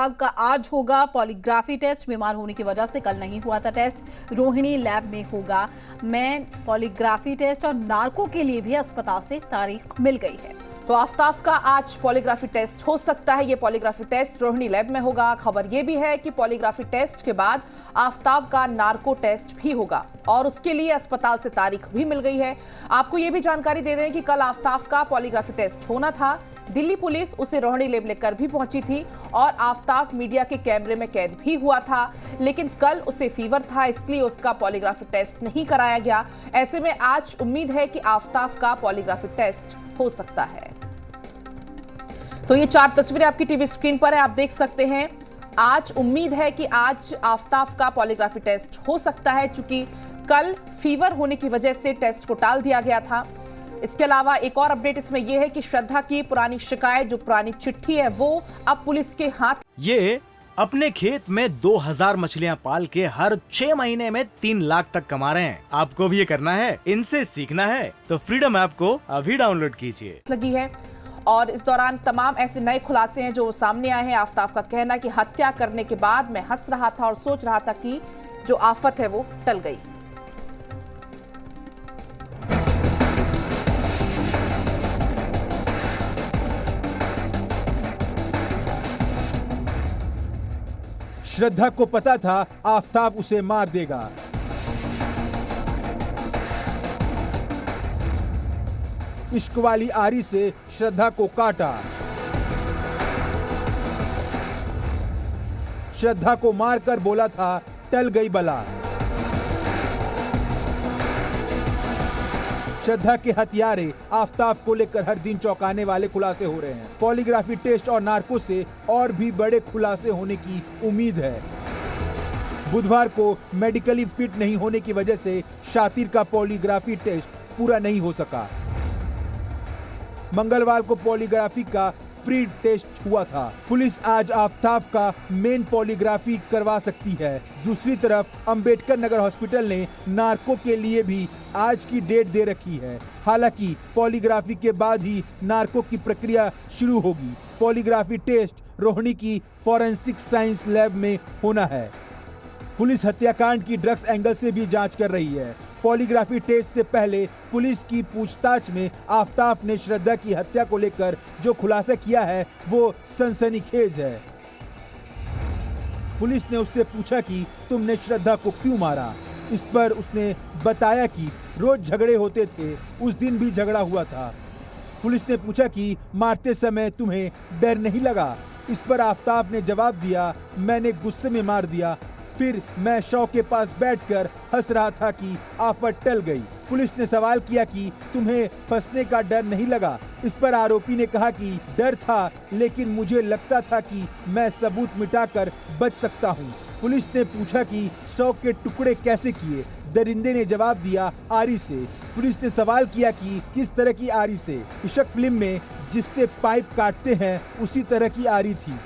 आफ्ताब का आज होगा पॉलीग्राफी टेस्ट। बीमार होने की वजह से कल नहीं हुआ था टेस्ट। रोहिणी लैब में होगा मेन पॉलीग्राफी टेस्ट और नार्को के लिए भी अस्पताल से तारीख मिल गई है। तो आफ्ताब का आज पॉलीग्राफी टेस्ट हो सकता है। ये पॉलीग्राफी टेस्ट रोहिणी लैब में होगा। खबर ये भी है कि पॉलीग्राफी टेस्ट के बाद आफ्ताब का नार्को टेस्ट भी होगा और उसके लिए अस्पताल से तारीख भी मिल गई है। आपको ये भी जानकारी दे दें कि कल आफ्ताब का पॉलीग्राफी टेस्ट होना था। दिल्ली पुलिस उसे रोहिणी लैब लेकर भी पहुंची थी और आफ्ताब मीडिया के कैमरे में कैद भी हुआ था, लेकिन कल उसे फीवर था, इसलिए उसका पॉलीग्राफी टेस्ट नहीं कराया गया। ऐसे में आज उम्मीद है कि आफ्ताब का पॉलीग्राफी टेस्ट हो सकता है। तो ये 4 तस्वीरें आपकी टीवी स्क्रीन पर है, आप देख सकते हैं। आज उम्मीद है कि आज आफ्ताब का पॉलीग्राफी टेस्ट हो सकता है, चूंकि कल फीवर होने की वजह से टेस्ट को टाल दिया गया था। इसके अलावा एक और अपडेट इसमें यह है कि श्रद्धा की पुरानी शिकायत, जो पुरानी चिट्ठी है, वो अब पुलिस के हाथ। ये अपने खेत में 2000 मछलियां पाल के हर 6 महीने में 3 लाख तक कमा रहे हैं। आपको भी ये करना है, इनसे सीखना है तो फ्रीडम ऐप को अभी डाउनलोड कीजिए। लगी है और इस दौरान तमाम ऐसे नए खुलासे हैं जो सामने आए हैं। आफ्ताब का कहना है कि हत्या करने के बाद मैं हंस रहा था और सोच रहा था कि जो आफत है वो टल गई। श्रद्धा को पता था आफ्ताब उसे मार देगा। इश्क वाली आरी से श्रद्धा को काटा। श्रद्धा को मारकर बोला था टल गई बला। श्रद्धा के हत्यारे आफ्ताब को लेकर हर दिन चौंकाने वाले खुलासे हो रहे हैं। पॉलीग्राफी टेस्ट और नार्को से और भी बड़े खुलासे होने की उम्मीद है। बुधवार को मेडिकली फिट नहीं होने की वजह से शातिर का पॉलीग्राफी टेस्ट पूरा नहीं हो सका। मंगलवार को पॉलीग्राफी का फ्री टेस्ट हुआ था। पुलिस आज आफ्ताब का मेन पॉलीग्राफी करवा सकती है। दूसरी तरफ अंबेडकर नगर हॉस्पिटल ने नार्को के लिए भी आज की डेट दे रखी है। हालांकि पॉलीग्राफी के बाद ही नार्को की प्रक्रिया शुरू होगी। पॉलीग्राफी टेस्ट रोहिणी की फॉरेंसिक साइंस लैब में होना है। पुलिस हत्याकांड की ड्रग्स एंगल से भी जांच कर रही है। पॉलीग्राफी टेस्ट से पहले पुलिस की पूछताछ में आफ्ताब ने श्रद्धा की हत्या को लेकर जो खुलासा किया है वो सनसनीखेज है। पुलिस ने उससे पूछा कि तुमने श्रद्धा को क्यों मारा। इस पर उसने बताया कि रोज झगड़े होते थे, उस दिन भी झगड़ा हुआ था। पुलिस ने पूछा कि मारते समय तुम्हें डर नहीं लगा। इस पर आफ्ताब ने जवाब दिया, मैंने गुस्से में मार दिया, फिर मैं शव के पास बैठकर हंस रहा था कि आफत टल गई। पुलिस ने सवाल किया कि तुम्हें फंसने का डर नहीं लगा। इस पर आरोपी ने कहा कि डर था, लेकिन मुझे लगता था कि मैं सबूत मिटाकर बच सकता हूँ। पुलिस ने पूछा कि शव के टुकड़े कैसे किए। दरिंदे ने जवाब दिया, आरी से। पुलिस ने सवाल किया कि किस तरह की आरी से। इश्क फिल्म में जिससे पाइप काटते हैं उसी तरह की आरी थी।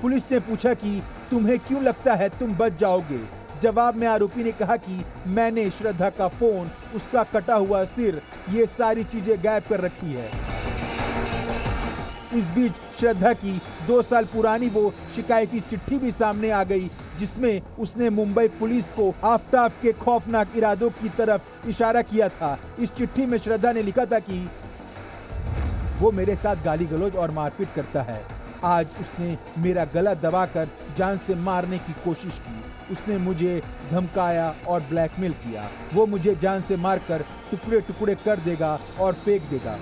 पुलिस ने पूछा कि तुम्हें क्यों लगता है तुम बच जाओगे। जवाब में आरोपी ने कहा कि मैंने श्रद्धा का फोन, उसका कटा हुआ सिर, ये सारी चीजें गायब कर रखी है। इस बीच श्रद्धा की 2 साल पुरानी वो शिकायती चिट्ठी भी सामने आ गई, जिसमें उसने मुंबई पुलिस को आफ्ताब के खौफनाक इरादों की तरफ इशारा किया था। इस चिट्ठी में श्रद्धा ने लिखा था कि वो मेरे साथ गाली गलौज और मारपीट करता है। आज उसने मेरा गला दबाकर जान से मारने की कोशिश की। उसने मुझे धमकाया और ब्लैकमेल किया। वो मुझे जान से मारकर टुकड़े टुकड़े कर देगा और फेंक देगा।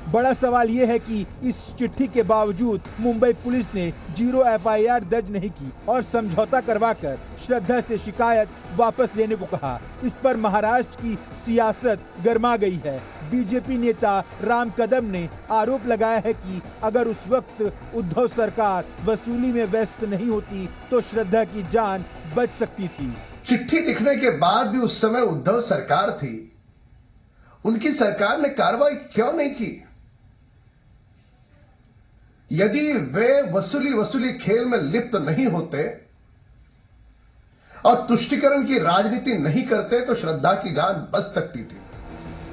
बड़ा सवाल यह है कि इस चिट्ठी के बावजूद मुंबई पुलिस ने 0 FIR दर्ज नहीं की और समझौता करवाकर श्रद्धा से शिकायत वापस लेने को कहा। इस पर महाराष्ट्र की सियासत गर्मा गई है। बीजेपी नेता राम कदम ने आरोप लगाया है कि अगर उस वक्त उद्धव सरकार वसूली में व्यस्त नहीं होती तो श्रद्धा की जान बच सकती थी। चिट्ठी लिखने के बाद भी उस समय उद्धव सरकार थी, उनकी सरकार ने कार्रवाई क्यों नहीं की? यदि वे वसूली खेल में लिप्त नहीं होते और तुष्टीकरण की राजनीति नहीं करते तो श्रद्धा की जान बच सकती थी।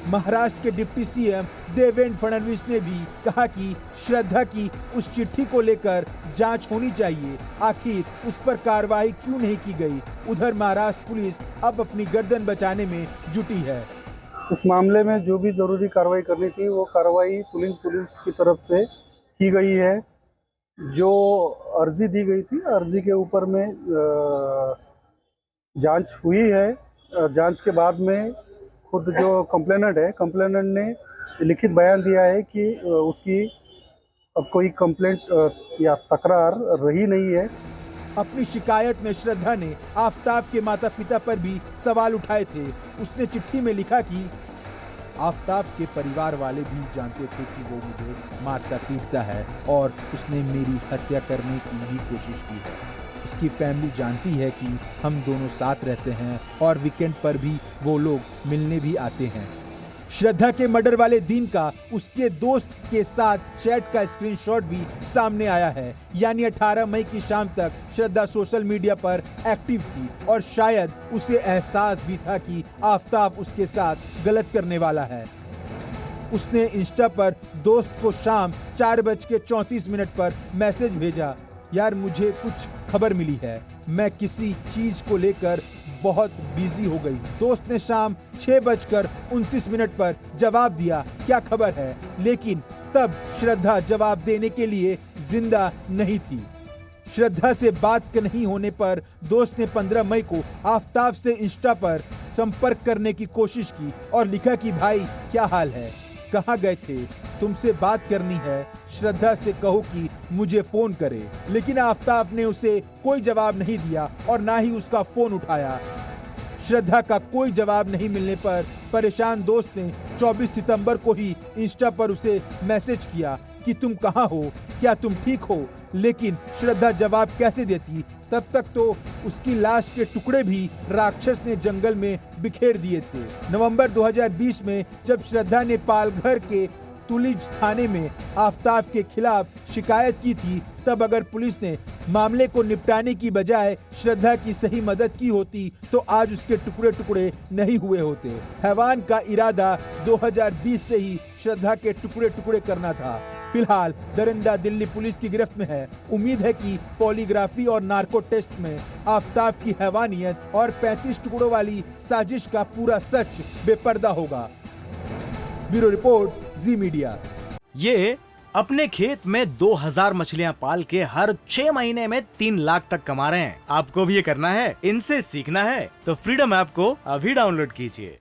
महाराष्ट्र के डिप्टी सीएम देवेंद्र फडणवीस ने भी कहा कि श्रद्धा की उस चिट्ठी को लेकर जांच होनी चाहिए, आखिर उस पर कार्रवाई क्यों नहीं की गई। उधर महाराष्ट्र पुलिस अब अपनी गर्दन बचाने में जुटी है। इस मामले में जो भी जरूरी कार्रवाई करनी थी वो कार्रवाई पुलिस की तरफ से की गई है। जो अर्जी दी गई थी, अर्जी के ऊपर में जांच हुई है। जांच के बाद में खुद जो कंप्लेनेंट ने लिखित बयान दिया है कि उसकी अब कोई कंप्लेंट या तकरार रही नहीं है। अपनी शिकायत में श्रद्धा ने आफताब के माता पिता पर भी सवाल उठाए थे। उसने चिट्ठी में लिखा कि आफताब के परिवार वाले भी जानते थे कि वो मुझे मारता पीटता है और उसने मेरी हत्या करने की भी कोशिश की है। उसकी फैमिली जानती है कि हम दोनों साथ रहते हैं और वीकेंड पर भी वो लोग मिलने भी आते हैं। श्रद्धा के मर्डर वाले दिन का उसके दोस्त के साथ चैट का स्क्रीनशॉट भी सामने आया है। यानी 18 मई की शाम तक श्रद्धा सोशल मीडिया पर एक्टिव थी और शायद उसे एहसास भी था कि आफताब उसके साथ गलत करने वाला है। उसने इंस्टा पर दोस्त को शाम 4:34 पर मैसेज भेजा, यार मुझे कुछ खबर मिली है, मैं किसी चीज को लेकर बहुत बिजी हो गई। दोस्त ने शाम 6:29 पर जवाब दिया, क्या खबर है, लेकिन तब श्रद्धा जवाब देने के लिए जिंदा नहीं थी। श्रद्धा से बात नहीं होने पर दोस्त ने 15 मई को आफताब से इंस्टा पर संपर्क करने की कोशिश की और लिखा कि भाई क्या हाल है, कहाँ गए थे, तुमसे बात करनी है, श्रद्धा से कहो कि मुझे फोन करे। लेकिन आफताब ने उसे कोई जवाब नहीं दिया और ना ही उसका फोन उठाया। श्रद्धा का कोई जवाब नहीं मिलने पर परेशान दोस्त ने 24 सितंबर को ही इंस्टा पर उसे मैसेज किया कि तुम कहाँ हो, क्या तुम ठीक हो। लेकिन श्रद्धा जवाब कैसे देती, तब तक तो उसकी लाश के टुकड़े भी राक्षस ने जंगल में बिखेर दिए थे। नवंबर 2020 में जब श्रद्धा ने पालघर के तुलिज थाने में आफताब के खिलाफ शिकायत की थी, तब अगर पुलिस ने मामले को निपटाने की बजाय श्रद्धा की सही मदद की होती तो आज उसके टुकड़े टुकड़े नहीं हुए होते। हैवान का इरादा 2020 से ही श्रद्धा के टुकड़े टुकड़े करना था। फिलहाल दरिंदा दिल्ली पुलिस की गिरफ्त में है। उम्मीद है कि पॉलीग्राफी और नार्को टेस्ट में आफताब की हैवानियत और 35 टुकड़ों वाली साजिश का पूरा सच बेपर्दा होगा। ब्यूरो रिपोर्ट, जी मीडिया। ये अपने खेत में 2000 मछलियां पाल के हर 6 महीने में 3 लाख तक कमा रहे हैं। आपको भी ये करना है, इनसे सीखना है तो फ्रीडम ऐप को अभी डाउनलोड कीजिए।